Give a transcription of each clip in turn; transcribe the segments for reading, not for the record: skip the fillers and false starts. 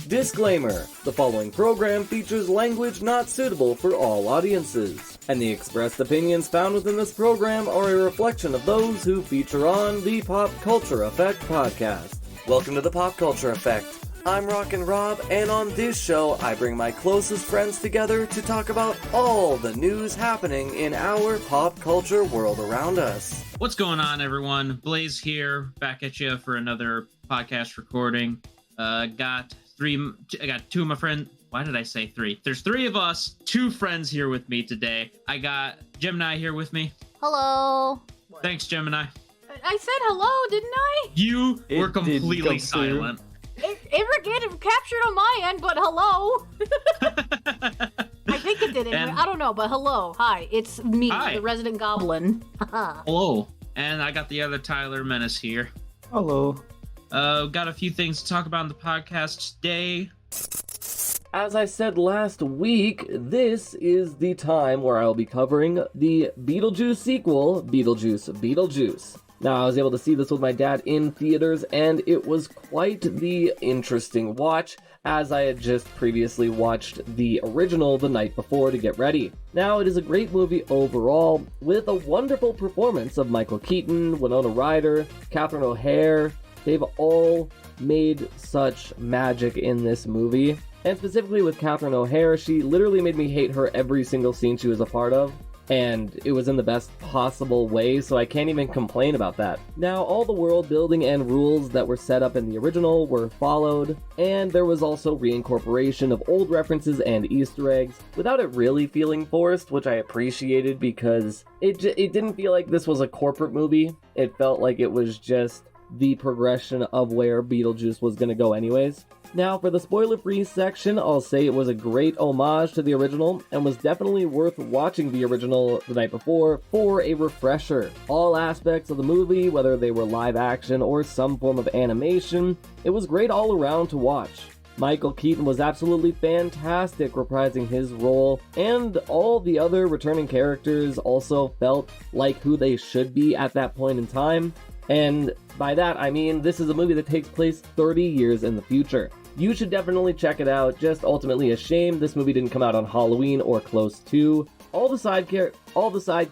Disclaimer: the following program features language not suitable for all audiences, and the expressed opinions found within this program are a reflection of those who feature on the PopCulture Effect podcast. Welcome to the PopCulture Effect. I'm Rockin' Rob, and on this show, I bring my closest friends together to talk about all the news happening in our pop culture world around us. What's going on, everyone? Blaze here, back at you for another podcast recording. Got two of my friends. Why did I say three? There's three of us, two friends here with me today. I got Gemini here with me. Hello. Thanks, Gemini. I said hello, didn't I? You were completely silent. It captured on my end, but hello. I think it did. I don't know, but hello. Hi, it's me, the resident goblin. Hello. And I got the other Tyler Menace here. Hello. Got a few things to talk about in the podcast today. As I said last week, this is the time where I'll be covering the Beetlejuice sequel, Beetlejuice Beetlejuice. Now, I was able to see this with my dad in theaters, and it was quite the interesting watch, as I had just previously watched the original the night before to get ready. Now, it is a great movie overall, with a wonderful performance of Michael Keaton, Winona Ryder, Catherine O'Hara. They've all made such magic in this movie. And specifically with Catherine O'Hara, she literally made me hate her every single scene she was a part of. And it was in the best possible way, so I can't even complain about that. Now, all the world building and rules that were set up in the original were followed, and there was also reincorporation of old references and Easter eggs, without it really feeling forced, which I appreciated because it didn't feel like this was a corporate movie. It felt like it was just the progression of where Beetlejuice was going to go anyways. Now, for the spoiler-free section, I'll say it was a great homage to the original, and was definitely worth watching the original the night before for a refresher. All aspects of the movie, whether they were live action or some form of animation, it was great all around to watch. Michael Keaton was absolutely fantastic reprising his role, and all the other returning characters also felt like who they should be at that point in time. And by that, I mean this is a movie that takes place 30 years in the future. You should definitely check it out. Just ultimately a shame this movie didn't come out on Halloween or close to. All the side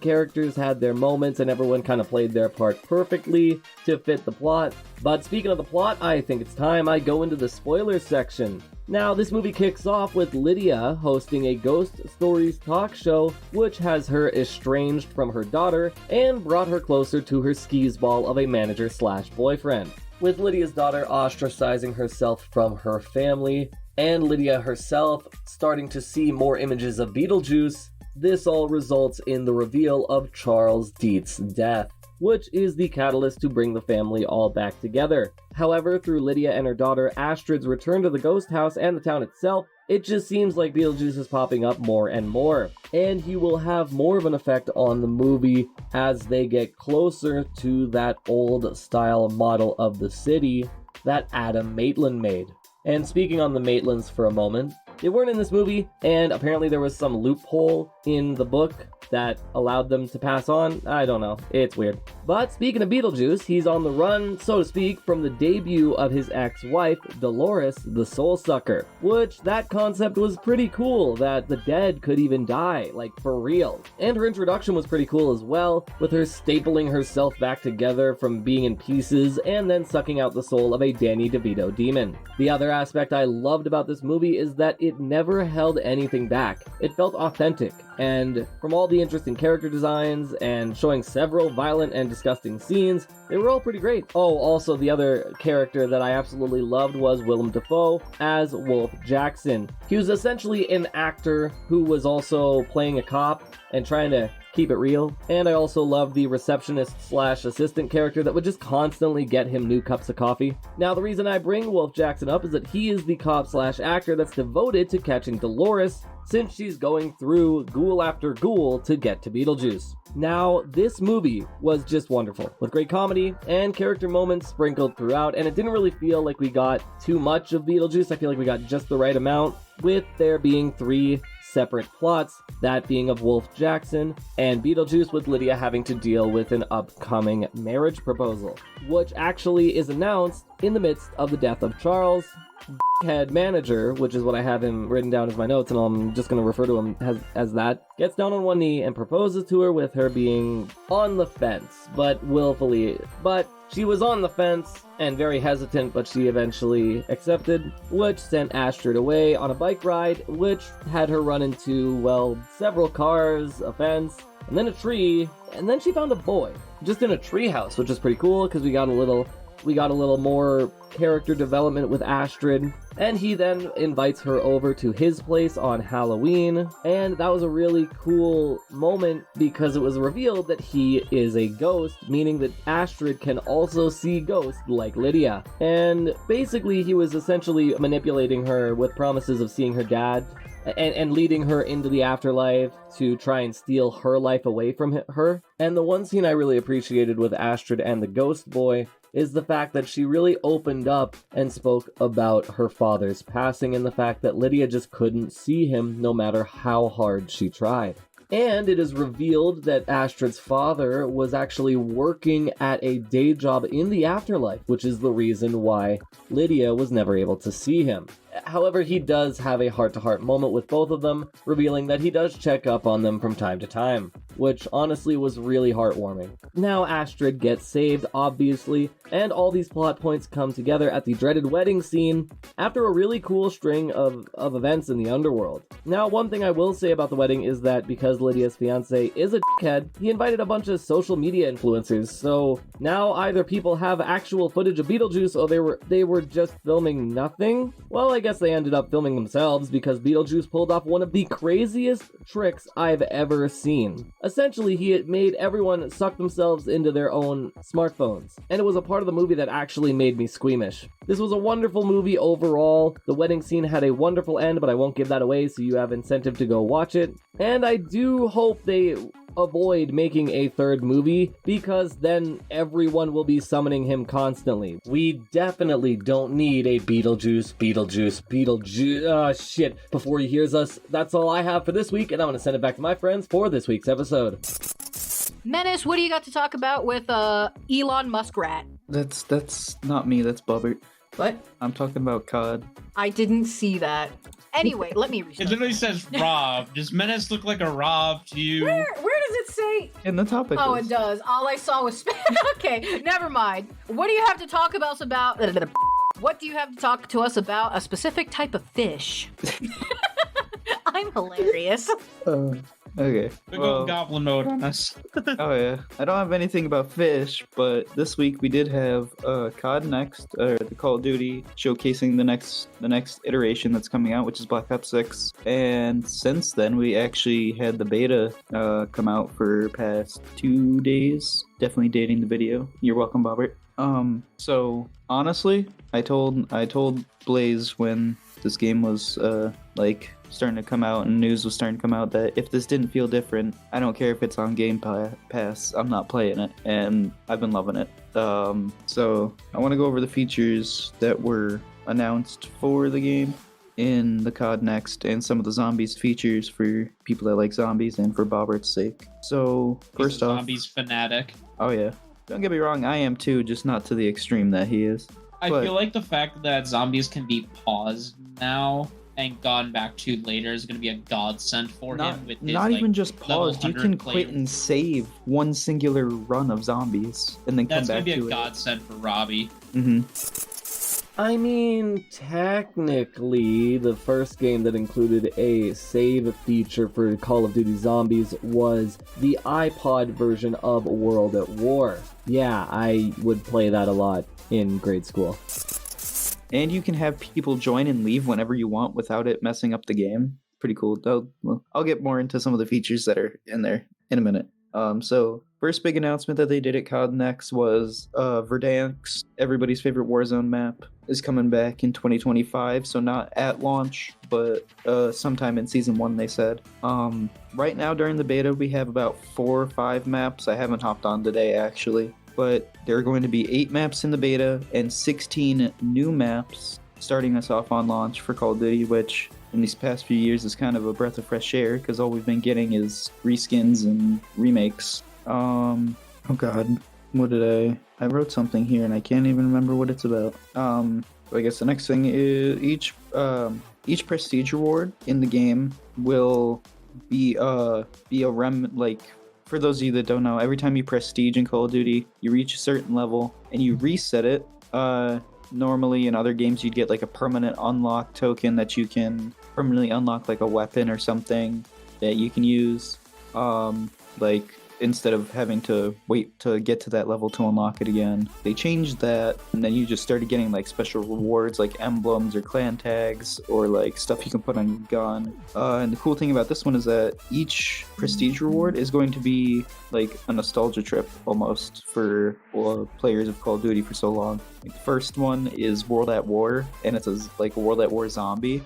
characters had their moments, and everyone kind of played their part perfectly to fit the plot. But speaking of the plot, I think it's time I go into the spoiler section. Now, this movie kicks off with Lydia hosting a Ghost Stories talk show, which has her estranged from her daughter and brought her closer to her skis-ball of a manager/boyfriend. With Lydia's daughter ostracizing herself from her family, and Lydia herself starting to see more images of Beetlejuice, this all results in the reveal of Charles Dietz's death, which is the catalyst to bring the family all back together. However, through Lydia and her daughter Astrid's return to the ghost house and the town itself, it just seems like Beetlejuice is popping up more and more, and he will have more of an effect on the movie as they get closer to that old style model of the city that Adam Maitland made. And speaking on the Maitlands for a moment, they weren't in this movie, and apparently there was some loophole in the book that allowed them to pass on. I don't know. It's weird. But speaking of Beetlejuice, he's on the run, so to speak, from the debut of his ex-wife, Dolores the Soul Sucker, which that concept was pretty cool, that the dead could even die, like for real. And her introduction was pretty cool as well, with her stapling herself back together from being in pieces and then sucking out the soul of a Danny DeVito demon. The other aspect I loved about this movie is that it never held anything back. It felt authentic, and from all the interesting character designs and showing several violent and disgusting scenes, they were all pretty great. Oh, also the other character that I absolutely loved was Willem Dafoe as Wolf Jackson. He was essentially an actor who was also playing a cop and trying to keep it real. And I also loved the receptionist/assistant character that would just constantly get him new cups of coffee. Now, the reason I bring Wolf Jackson up is that he is the cop/actor that's devoted to catching Dolores, since she's going through ghoul after ghoul to get to Beetlejuice. Now, this movie was just wonderful, with great comedy and character moments sprinkled throughout, and it didn't really feel like we got too much of Beetlejuice. I feel like we got just the right amount, with there being three separate plots, that being of Wolf Jackson and Beetlejuice, with Lydia having to deal with an upcoming marriage proposal, which actually is announced in the midst of the death of Charles. Head manager, which is what I have him written down as my notes, and I'm just going to refer to him as that, gets down on one knee and proposes to her with her being on the fence, but willfully. But she was on the fence and very hesitant, but she eventually accepted, which sent Astrid away on a bike ride, which had her run into, well, several cars, a fence, and then a tree, and then she found a boy, just in a tree house, which is pretty cool, because we got a little more character development with Astrid, and he then invites her over to his place on Halloween, and that was a really cool moment because it was revealed that he is a ghost, meaning that Astrid can also see ghosts like Lydia. And basically he was essentially manipulating her with promises of seeing her dad and leading her into the afterlife to try and steal her life away from her. And the one scene I really appreciated with Astrid and the ghost boy is the fact that she really opened up and spoke about her father's passing and the fact that Lydia just couldn't see him no matter how hard she tried. And it is revealed that Astrid's father was actually working at a day job in the afterlife, which is the reason why Lydia was never able to see him. However, he does have a heart-to-heart moment with both of them, revealing that he does check up on them from time to time, which honestly was really heartwarming. Now Astrid gets saved, obviously, and all these plot points come together at the dreaded wedding scene after a really cool string of events in the underworld. Now, one thing I will say about the wedding is that because Lydia's fiance is a dickhead, he invited a bunch of social media influencers, so now either people have actual footage of Beetlejuice or they were just filming nothing. Well, I guess they ended up filming themselves because Beetlejuice pulled off one of the craziest tricks I've ever seen. Essentially, he had made everyone suck themselves into their own smartphones, and it was a part of the movie that actually made me squeamish. This was a wonderful movie overall. The wedding scene had a wonderful end, but I won't give that away, so you have incentive to go watch it. And I do hope they avoid making a third movie, because then everyone will be summoning him constantly. We definitely don't need a Beetlejuice shit before he hears us. That's all I have for this week, and I'm gonna send it back to my friends for this week's episode. Menace, what do you got to talk about with Elon Muskrat? That's not me, that's Bobbert. What? I'm talking about COD. I didn't see that. Anyway, let me restart. It literally says Rob. Does Menace look like a Rob to you? Where does it say? In the topic. Oh, it does. All I saw was okay, never mind. What do you have to talk about What do you have to talk to us about a specific type of fish? I'm hilarious. Okay. We go goblin mode on us. Oh yeah. I don't have anything about fish, but this week we did have COD Next, the Call of Duty, showcasing the next iteration that's coming out, which is Black Ops 6. And since then, we actually had the beta come out for past 2 days. Definitely dating the video. You're welcome, Bobbert. So honestly, I told Blaze when this game was starting to come out and news was starting to come out that if this didn't feel different, I don't care if it's on Game Pass, I'm not playing it, and I've been loving it. So I want to go over the features that were announced for the game in the COD Next and some of the zombies features for people that like zombies and for Bobbert's sake. So first off, zombies fanatic. Oh yeah, don't get me wrong, I am too, just not to the extreme that he is. I feel like the fact that zombies can be paused now and gone back to later is going to be a godsend for him. With his, not even just paused. You can quit and save one singular run of zombies and then come back to it. That's going to be a godsend for Robbie. Mm-hmm. I mean, technically, the first game that included a save feature for Call of Duty Zombies was the iPod version of World at War. Yeah, I would play that a lot in grade school. And you can have people join and leave whenever you want without it messing up the game. Pretty cool. I'll get more into some of the features that are in there in a minute. So first big announcement that they did at COD Next was Verdansk, everybody's favorite Warzone map, is coming back in 2025. So not at launch, but sometime in Season 1, they said. Right now during the beta, we have about 4 or 5 maps. I haven't hopped on today, actually. But there are going to be 8 maps in the beta and 16 new maps starting us off on launch for Call of Duty, which in these past few years is kind of a breath of fresh air because all we've been getting is reskins and remakes. Oh god, What did I wrote something here and I can't even remember what it's about. I guess the next thing is each prestige reward in the game will be a like, for those of you that don't know, every time you prestige in Call of Duty, you reach a certain level and you reset it. Normally in other games you'd get like a permanent unlock token that you can permanently unlock, like a weapon or something that you can use. Like, instead of having to wait to get to that level to unlock it again. They changed that, and then you just started getting like special rewards like emblems or clan tags or like stuff you can put on your gun. And the cool thing about this one is that each prestige reward is going to be like a nostalgia trip almost for players of Call of Duty for so long. Like, the first one is World at War, and it's like a World at War zombie.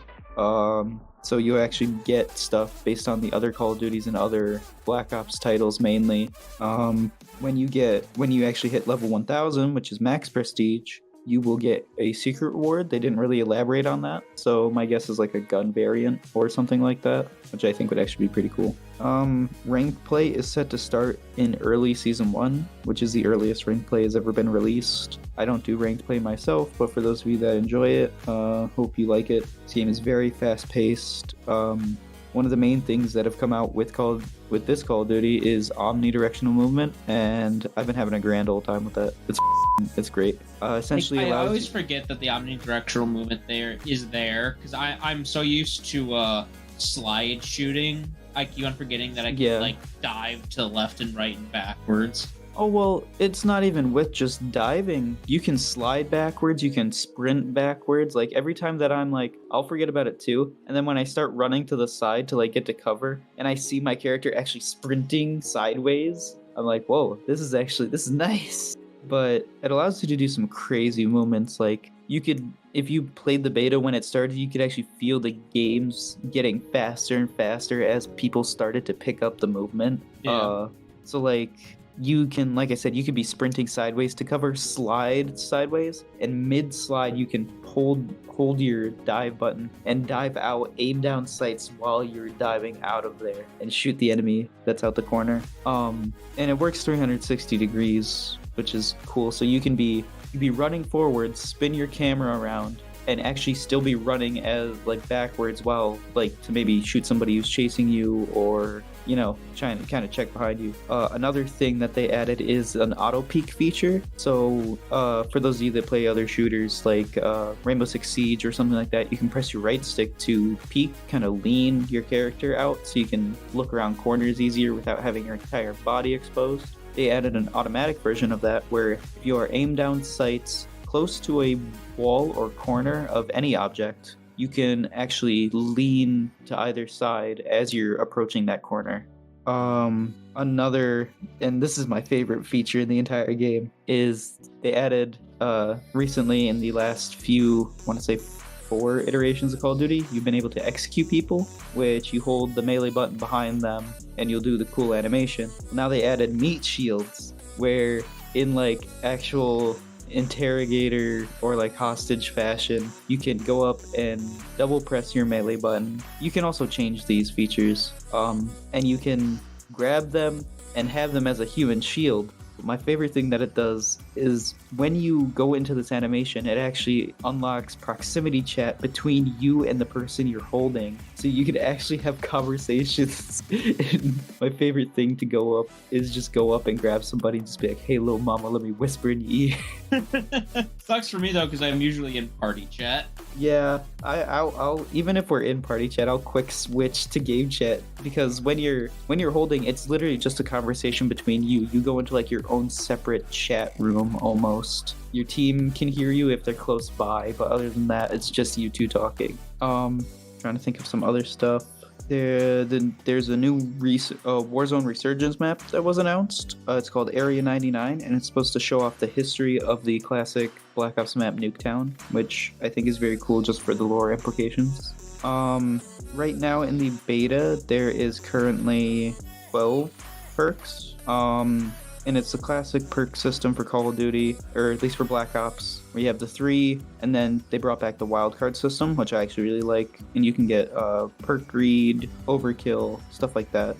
So you actually get stuff based on the other Call of Duties and other Black Ops titles mainly. When you actually hit level 1000, which is max prestige, you will get a secret reward. They didn't really elaborate on that, so my guess is like a gun variant or something like that, which I think would actually be pretty cool. Ranked play is set to start in early Season 1, which is the earliest ranked play has ever been released. I don't do ranked play myself, but for those of you that enjoy it, hope you like it. This game is very fast-paced. One of the main things that have come out with this Call of Duty is omnidirectional movement, and I've been having a grand old time with that. It's great. Essentially, I always forget that the omnidirectional movement is there because I'm so used to slide shooting. I keep on forgetting that I can like dive to the left and right and backwards. Oh, well, it's not even with just diving. You can slide backwards, you can sprint backwards. Like, every time that I'm like, I'll forget about it too. And then when I start running to the side to like get to cover, and I see my character actually sprinting sideways, I'm like, whoa, this is nice. But it allows you to do some crazy movements. Like, you could, if you played the beta when it started, you could actually feel the games getting faster and faster as people started to pick up the movement. Yeah. So like, you can, like I said, you could be sprinting sideways to cover, slide sideways, and mid-slide you can hold your dive button and dive out, aim down sights while you're diving out of there and shoot the enemy that's out the corner. And it works 360 degrees, which is cool. So you can be running forwards, spin your camera around, and actually still be running as like backwards while like to maybe shoot somebody who's chasing you, or you know, trying to kind of check behind you. Another thing that they added is an auto peek feature. So for those of you that play other shooters like Rainbow Six Siege or something like that, you can press your right stick to peek, kind of lean your character out so you can look around corners easier without having your entire body exposed. They added an automatic version of that where if you are aimed down sights close to a wall or corner of any object, you can actually lean to either side as you're approaching that corner. Another, and this is my favorite feature in the entire game, is they added recently in the last few, I want to say 4 iterations of Call of Duty, you've been able to execute people, which you hold the melee button behind them and you'll do the cool animation. Now they added meat shields, where in like actual interrogator or like hostage fashion, you can go up and double press your melee button. You can also change these features, and you can grab them and have them as a human shield. My favorite thing that it does is when you go into this animation, it actually unlocks proximity chat between you and the person you're holding. So you can actually have conversations. And my favorite thing to go up is just go up and grab somebody and just be like, hey, little mama, let me whisper in your ear. Sucks for me though, because I'm usually in party chat. Yeah, I'll even if we're in party chat, I'll quick switch to game chat, because when you're holding, it's literally just a conversation between you. You go into like your own separate chat room almost. Your team can hear you if they're close by, but other than that, it's just you two talking. Trying to think of some other stuff. There's a new Warzone Resurgence map that was announced. It's called Area 99, and it's supposed to show off the history of the classic Black Ops map Nuketown, which I think is very cool just for the lore implications. Right now in the beta, there is currently 12 perks. and it's the classic perk system for Call of Duty, or at least for Black Ops, where you have the 3, and then they brought back the wildcard system, which I actually really like, and you can get perk greed, overkill, stuff like that.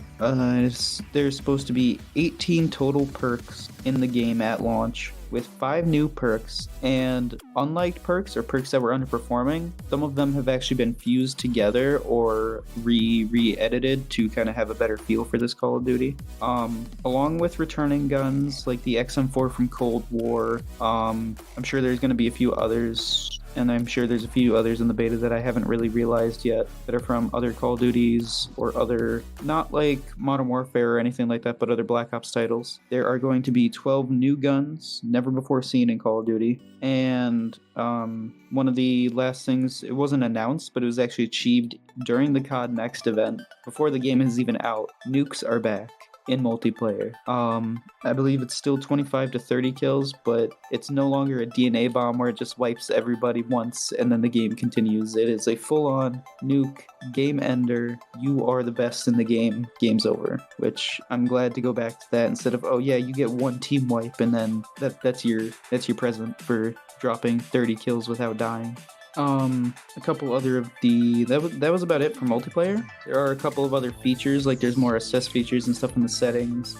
There's supposed to be 18 total perks in the game at launch, with 5 new perks, and unlike perks or perks that were underperforming, some of them have actually been fused together or re-edited to kind of have a better feel for this Call of Duty. Along with returning guns like the XM4 from Cold War, I'm sure there's going to be a few others, and I'm sure there's a few others in the beta that I haven't really realized yet that are from other Call of Duties or other, not like Modern Warfare or anything like that, but other Black Ops titles. There are going to be 12 new guns, never before seen in Call of Duty. And one of the last things, it wasn't announced, but it was actually achieved during the COD Next event, before the game is even out. Nukes are back in multiplayer. I believe it's still 25 to 30 kills, but it's no longer a DNA bomb where it just wipes everybody once and then the game continues. It is a full-on nuke, game ender, you are the best in the game, game's over. Which I'm glad to go back to that instead of, oh yeah, you get one team wipe and then that's your present for dropping 30 kills without dying. A couple other of that was about it for multiplayer. There are a couple of other features, like there's more assist features and stuff in the settings.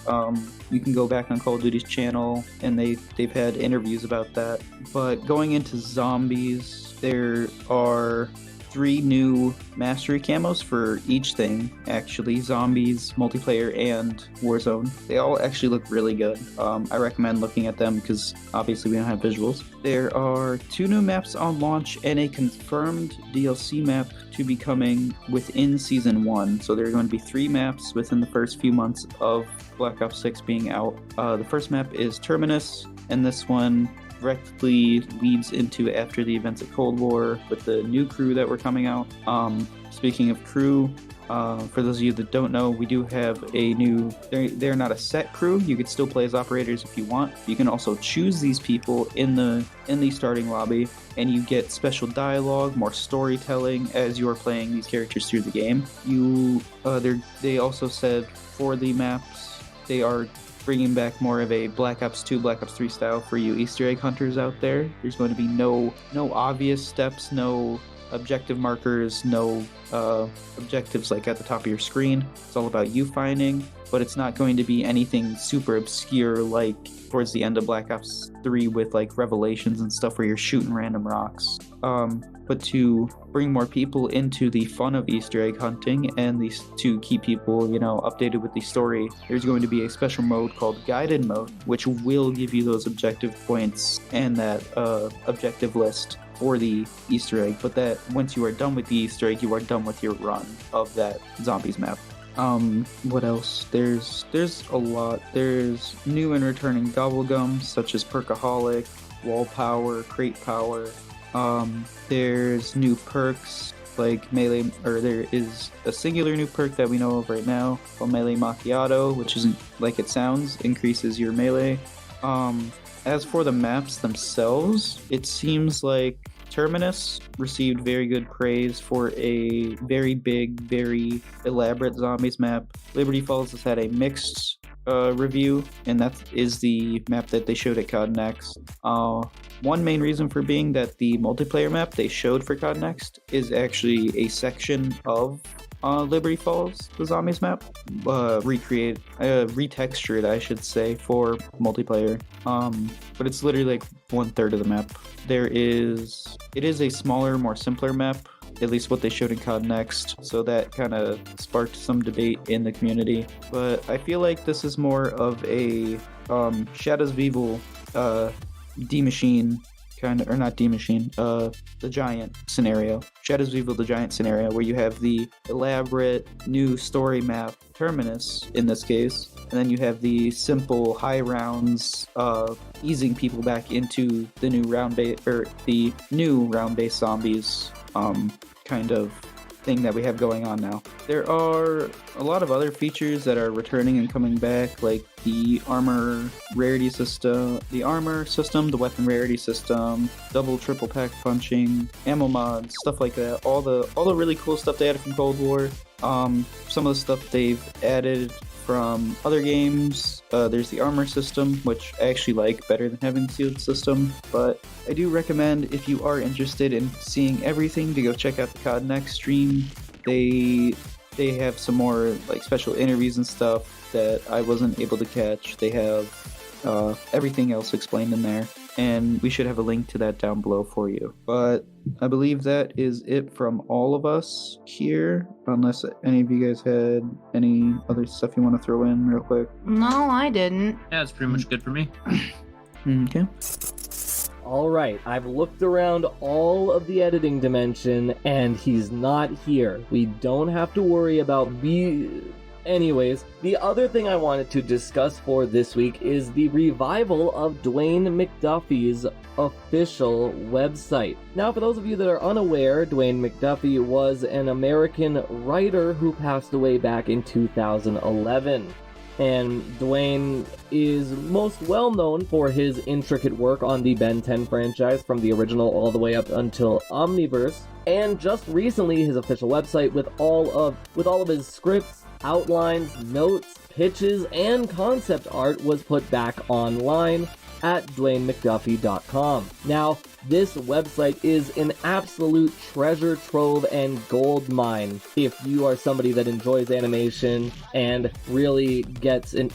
You can go back on Call of Duty's channel, and they've had interviews about that. But going into zombies, there are 3 new mastery camos for each thing, actually. Zombies, multiplayer, and Warzone. They all actually look really good. I recommend looking at them because obviously we don't have visuals. There are 2 new maps on launch and a confirmed DLC map to be coming within Season 1. So there are going to be 3 maps within the first few months of Black Ops 6 being out. The first map is Terminus, and this one directly leads into after the events of Cold War with the new crew that were coming out. Speaking of crew, for those of you that don't know, we do have a new, they're not a set crew. You could still play as operators if you want. You can also choose these people in the starting lobby, and you get special dialogue, more storytelling as you are playing these characters through the game. They also said for the maps, they are bringing back more of a Black Ops 2, Black Ops 3 style for you Easter egg hunters out there. There's going to be no obvious steps, no objective markers, no objectives like at the top of your screen. It's all about you finding, but it's not going to be anything super obscure like towards the end of Black Ops 3 with like revelations and stuff where you're shooting random rocks. But to bring more people into the fun of Easter egg hunting and to keep people, updated with the story, there's going to be a special mode called Guided Mode, which will give you those objective points and that objective list for the Easter egg. But that once you are done with the Easter egg, you are done with your run of that zombies map. What else? There's a lot. There's new and returning gobblegums such as Perkaholic, Wall Power, Crate Power. There's new perks like melee, or there is a singular new perk that we know of right now called Melee Macchiato, which isn't like it sounds, increases your melee. As for the maps themselves, it seems like Terminus received very good praise for a very big, very elaborate zombies map. Liberty Falls has had a mixed review, and that is the map that they showed at COD Next. One main reason for being that the multiplayer map they showed for COD Next is actually a section of Liberty Falls, the zombies map, retextured, I should say, for multiplayer. But it's literally like 1/3 of the map. It is a smaller, more simpler map, at least what they showed in COD Next, so that kind of sparked some debate in the community. But I feel like this is more of a Shadows of Evil D-Machine kind of, or not D-Machine, the Giant scenario. Shadows of Evil, the Giant scenario, where you have the elaborate new story map, Terminus in this case, and then you have the simple high rounds, easing people back into the new round-based zombies kind of thing that we have going on now. There are a lot of other features that are returning and coming back, like the armor rarity system, the weapon rarity system, double triple pack punching, ammo mods, stuff like that. All the really cool stuff they added from Cold War. Some of the stuff they've added from other games. There's the armor system, which I actually like better than having the sealed system, but I do recommend, if you are interested in seeing everything, to go check out the COD Next stream. They have some more like special interviews and stuff that I wasn't able to catch. They have everything else explained in there, and we should have a link to that down below for you. But I believe that is it from all of us here, unless any of you guys had any other stuff you want to throw in real quick. No, I didn't. Yeah, it's pretty much good for me. Okay. All right, I've looked around all of the editing dimension, and he's not here. We don't have to worry about Anyways, the other thing I wanted to discuss for this week is the revival of Dwayne McDuffie's official website. Now, for those of you that are unaware, Dwayne McDuffie was an American writer who passed away back in 2011. And Dwayne is most well known for his intricate work on the Ben 10 franchise from the original all the way up until Omniverse, and just recently his official website with all of his scripts, outlines, notes, pitches, and concept art was put back online at DwayneMcDuffie.com. Now, this website is an absolute treasure trove and gold mine if you are somebody that enjoys animation and really gets an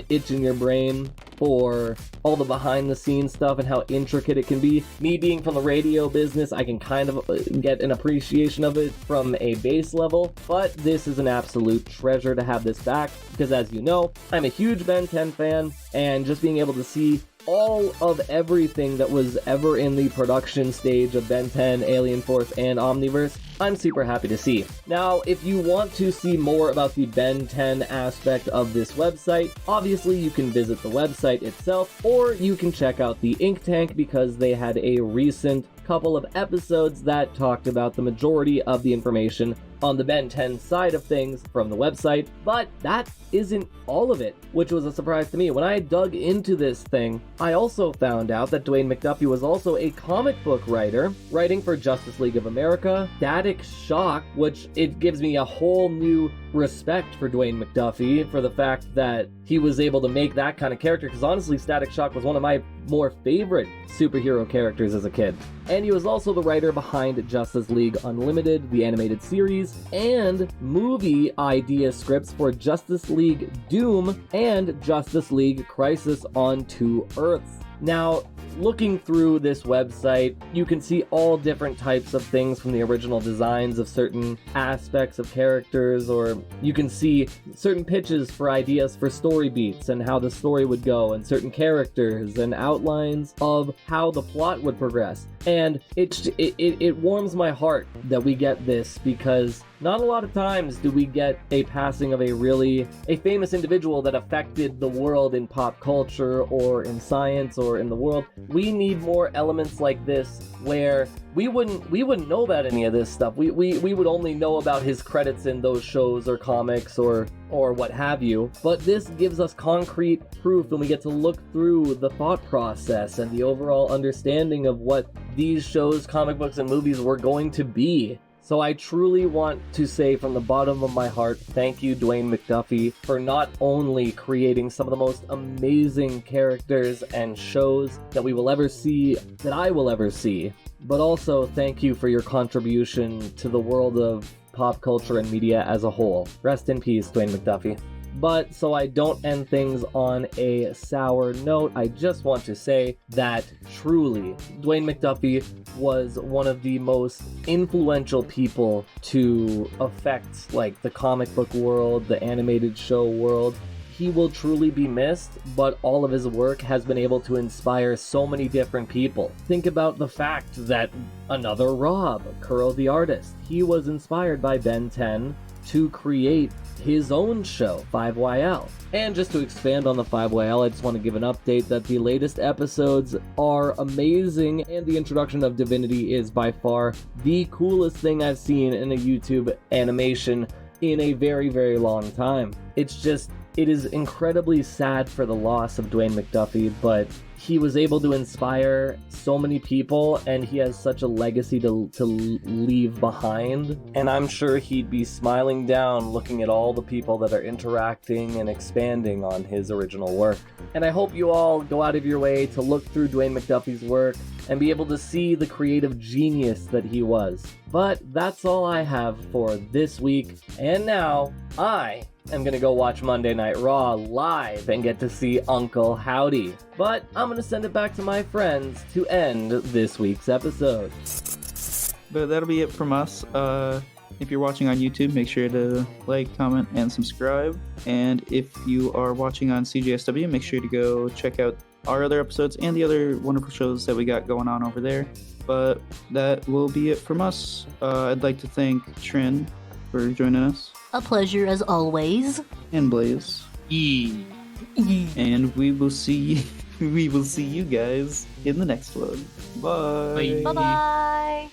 itch in your brain for all the behind the scenes stuff and how intricate it can be. Me being from the radio business, I can kind of get an appreciation of it from a base level, but this is an absolute treasure to have this back because, as you know, I'm a huge Ben 10 fan, and just being able to see all of everything that was ever in the production stage of Ben 10, Alien Force, and Omniverse, I'm super happy to see. Now, if you want to see more about the Ben 10 aspect of this website, obviously you can visit the website itself, or you can check out the Ink Tank because they had a recent couple of episodes that talked about the majority of the information on the Ben 10 side of things from the website, but that isn't all of it, which was a surprise to me. When I dug into this thing, I also found out that Dwayne McDuffie was also a comic book writer, writing for Justice League of America, Static Shock, which it gives me a whole new respect for Dwayne McDuffie for the fact that he was able to make that kind of character, because honestly, Static Shock was one of my more favorite superhero characters as a kid. And he was also the writer behind Justice League Unlimited, the animated series, and movie idea scripts for Justice League Doom and Justice League Crisis on Two Earths. Now, looking through this website, you can see all different types of things from the original designs of certain aspects of characters, or you can see certain pitches for ideas for story beats and how the story would go, and certain characters and outlines of how the plot would progress. And it warms my heart that we get this, because not a lot of times do we get a passing of a famous individual that affected the world in pop culture or in science or in the world. We need more elements like this where we wouldn't know about any of this stuff. We would only know about his credits in those shows or comics or what have you. But this gives us concrete proof, and we get to look through the thought process and the overall understanding of what these shows, comic books, and movies were going to be. So I truly want to say from the bottom of my heart, thank you, Dwayne McDuffie, for not only creating some of the most amazing characters and shows that we will ever see, that I will ever see, but also thank you for your contribution to the world of pop culture and media as a whole. Rest in peace, Dwayne McDuffie. But so I don't end things on a sour note, I just want to say that truly, Dwayne McDuffie was one of the most influential people to affect like the comic book world, the animated show world. He will truly be missed, but all of his work has been able to inspire so many different people. Think about the fact that another Rob, Curl the artist, he was inspired by Ben 10 to create his own show, 5YL. And just to expand on the 5YL, I just want to give an update that the latest episodes are amazing, and the introduction of Divinity is by far the coolest thing I've seen in a YouTube animation in a very, very long time. It's just It is incredibly sad for the loss of Dwayne McDuffie, but he was able to inspire so many people, and he has such a legacy to leave behind. And I'm sure he'd be smiling down looking at all the people that are interacting and expanding on his original work. And I hope you all go out of your way to look through Dwayne McDuffie's work and be able to see the creative genius that he was. But that's all I have for this week. And now, I'm gonna go watch Monday Night Raw live and get to see Uncle Howdy. But I'm gonna send it back to my friends to end this week's episode. But that'll be it from us. If you're watching on YouTube, make sure to like, comment, and subscribe. And if you are watching on CJSW, make sure to go check out our other episodes and the other wonderful shows that we got going on over there. But that will be it from us. I'd like to thank Trin for joining us. A pleasure as always. And Blaze. And we will see you guys in the next one. Bye. Bye-bye.